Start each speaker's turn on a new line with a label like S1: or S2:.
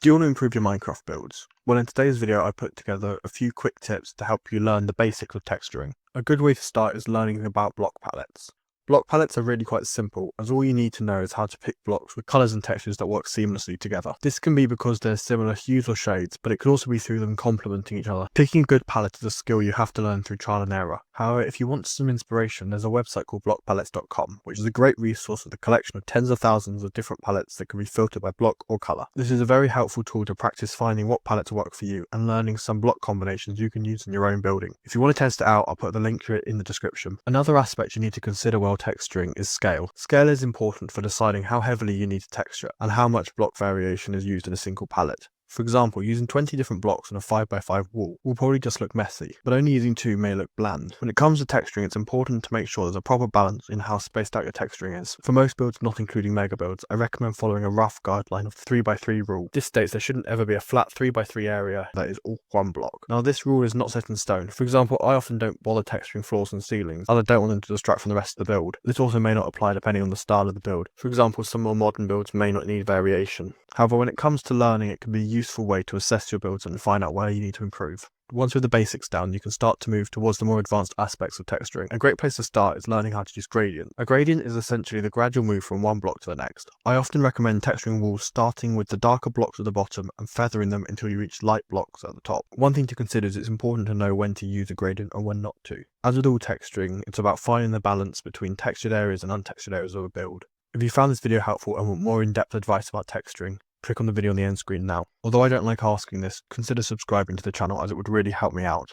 S1: Do you want to improve your Minecraft builds? Well, in today's video I put together a few quick tips to help you learn the basics of texturing. A good way to start is learning about block palettes. Block palettes are really quite simple, as all you need to know is how to pick blocks with colours and textures that work seamlessly together. This can be because they're similar hues or shades, but it could also be through them complementing each other. Picking a good palette is a skill you have to learn through trial and error. However, if you want some inspiration, there's a website called blockpalettes.com, which is a great resource with a collection of tens of thousands of different palettes that can be filtered by block or colour. This is a very helpful tool to practice finding what palettes work for you and learning some block combinations you can use in your own building. If you want to test it out, I'll put the link to it in the description. Another aspect you need to consider while texturing is scale. Scale is important for deciding how heavily you need to texture and how much block variation is used in a single palette. For example, using 20 different blocks on a 5x5 wall will probably just look messy, but only using 2 may look bland. When it comes to texturing, it's important to make sure there's a proper balance in how spaced out your texturing is. For most builds, not including mega builds, I recommend following a rough guideline of the 3x3 rule. This states there shouldn't ever be a flat 3x3 area that is all one block. Now, this rule is not set in stone. For example, I often don't bother texturing floors and ceilings, as I don't want them to distract from the rest of the build. This also may not apply depending on the style of the build. For example, some more modern builds may not need variation. However, when it comes to learning, it can be a useful way to assess your builds and find out where you need to improve. Once with the basics down, you can start to move towards the more advanced aspects of texturing. A great place to start is learning how to use gradient. A gradient is essentially the gradual move from one block to the next. I often recommend texturing walls starting with the darker blocks at the bottom and feathering them until you reach light blocks at the top. One thing to consider is it's important to know when to use a gradient and when not to. As with all texturing, it's about finding the balance between textured areas and untextured areas of a build. If you found this video helpful and want more in-depth advice about texturing, click on the video on the end screen now. Although I don't like asking this, consider subscribing to the channel as it would really help me out.